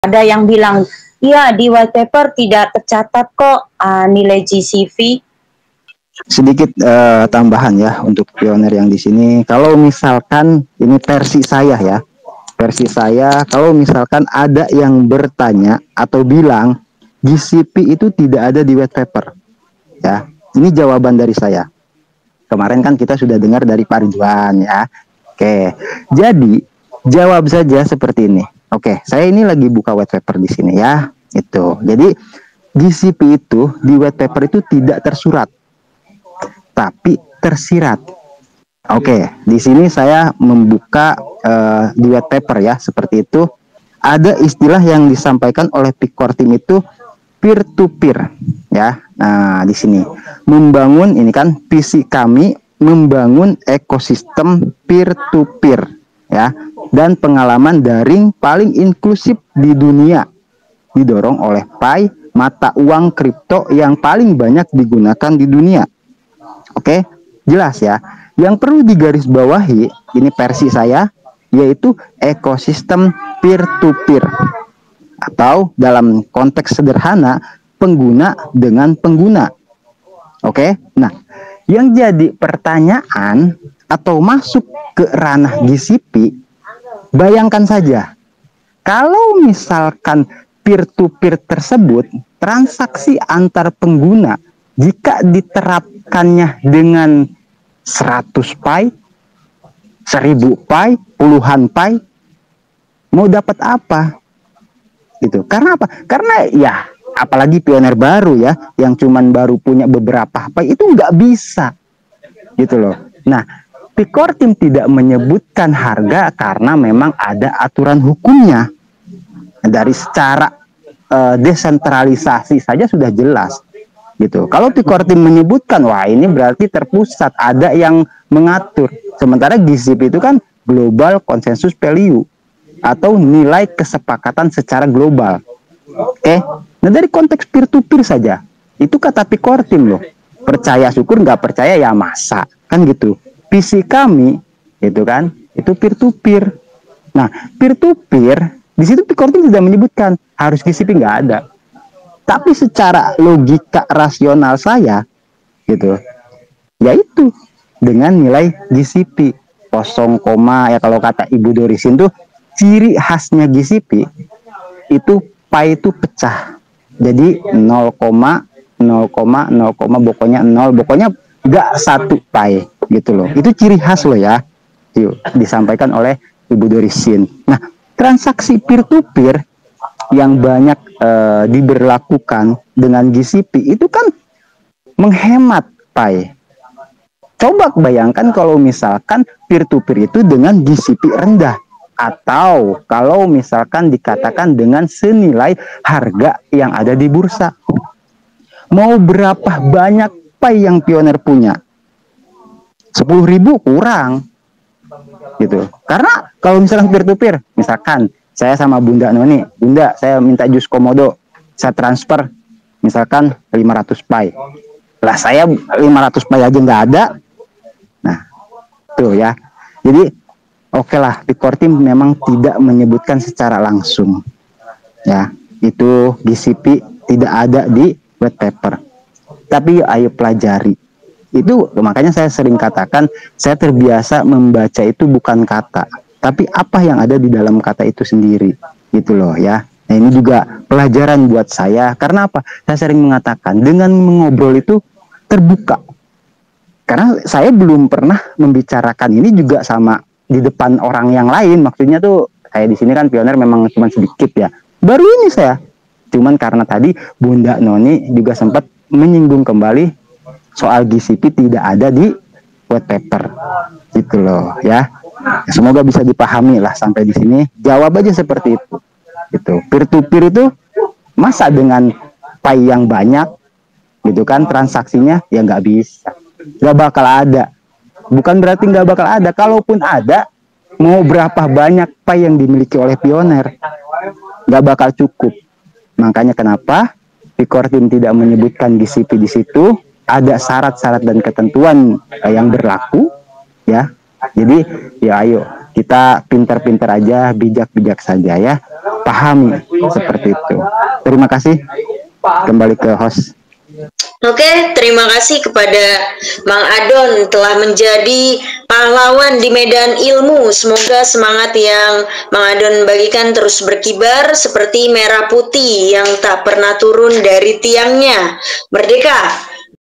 Ada yang bilang, iya di white paper tidak tercatat kok nilai GCV. Sedikit tambahan ya untuk pioner yang di sini. Kalau misalkan ini versi saya ya, versi saya, kalau misalkan ada yang bertanya atau bilang GCP itu tidak ada di white paper, ya, ini jawaban dari saya. Kemarin kan kita sudah dengar dari Pak Ridwan ya. Oke, jadi jawab saja seperti ini. Oke, saya ini lagi buka white paper di sini ya. Itu. Jadi GCP itu di white paper itu tidak tersurat, tapi tersirat. Oke, di sini saya membuka di white paper ya, seperti itu. Ada istilah yang disampaikan oleh Picor Team itu peer to peer ya. Nah, di sini membangun ini kan visi kami membangun ekosistem peer to peer ya, dan pengalaman daring paling inklusif di dunia, didorong oleh Pi, mata uang kripto yang paling banyak digunakan di dunia. Oke, jelas ya. Yang perlu digarisbawahi, ini versi saya, yaitu ekosistem peer to peer, atau dalam konteks sederhana pengguna dengan pengguna. Oke, nah yang jadi pertanyaan atau masuk ke ranah GCP, bayangkan saja kalau misalkan peer to peer tersebut transaksi antar pengguna jika diterapkannya dengan 100 pi, 1000 pi, puluhan pi, mau dapat apa? Gitu. Karena apa? Karena ya apalagi pioner baru ya, yang cuman baru punya beberapa pi, itu nggak bisa. Gitu loh. Nah, Picor Team tidak menyebutkan harga karena memang ada aturan hukumnya. Dari secara desentralisasi saja sudah jelas. Gitu. Kalau Picor Team menyebutkan, wah ini berarti terpusat, ada yang mengatur. Sementara GCP itu kan global consensus value atau nilai kesepakatan secara global. Oke. Nah, dari konteks peer to peer saja, itu kata Picor Team loh. Percaya syukur, nggak percaya ya masa, kan gitu. Visi kami itu kan itu peer to peer. Nah, peer to peer di situ Picor Team tidak menyebutkan harus GCP, nggak ada. Tapi secara logika rasional saya gitu, yaitu dengan nilai GCP 0, ya kalau kata Ibu Dorisin tuh ciri khasnya GCP itu pi itu pecah. Jadi 0, 0, pokoknya 0, pokoknya nggak 1 pi gitu loh. Itu ciri khas loh ya. Yuk, disampaikan oleh Ibu Dorisin. Nah, transaksi peer to peer yang banyak diberlakukan dengan GCP itu kan menghemat pi. Coba bayangkan kalau misalkan peer to peer itu dengan GCP rendah, atau kalau misalkan dikatakan dengan senilai harga yang ada di bursa. Mau berapa banyak pi yang pioner punya? 10.000 kurang gitu. Karena kalau misalkan peer to peer, misalkan saya sama Bunda Noni, Bunda saya minta jus komodo, saya transfer misalkan 500 pi. Lah saya 500 pi aja nggak ada. Nah, tuh ya. Jadi oke lah, Picor Team memang tidak menyebutkan secara langsung. Ya, itu GCP tidak ada di white paper. Tapi ayo pelajari. Itu makanya saya sering katakan, saya terbiasa membaca itu bukan kata, tapi apa yang ada di dalam kata itu sendiri. Gitu loh ya. Nah, ini juga pelajaran buat saya. Karena apa? Saya sering mengatakan dengan mengobrol itu terbuka. Karena saya belum pernah membicarakan ini juga sama di depan orang yang lain. Maksudnya tuh saya di sini kan pioner memang cuma sedikit ya. Baru ini saya. Cuman karena tadi Bunda Noni juga sempat menyinggung kembali soal GCP tidak ada di white paper. Gitu loh ya. Semoga bisa dipahami lah sampai di sini. Jawab aja seperti itu. Gitu. Peer to peer itu masa dengan pi yang banyak gitu kan transaksinya, ya nggak bisa. Nggak bakal ada. Bukan berarti nggak bakal ada. Kalaupun ada, mau berapa banyak pi yang dimiliki oleh pioner, nggak bakal cukup. Makanya kenapa Picor Team tidak menyebutkan GCP di situ. Ada syarat-syarat dan ketentuan yang berlaku, ya. Jadi ya ayo kita pintar-pintar aja, bijak-bijak saja ya. pahami seperti itu. Terima kasih. Kembali ke host. Oke, terima kasih kepada Mang Adon telah menjadi pahlawan di medan ilmu. Semoga semangat yang Mang Adon bagikan terus berkibar seperti merah putih yang tak pernah turun dari tiangnya. Merdeka!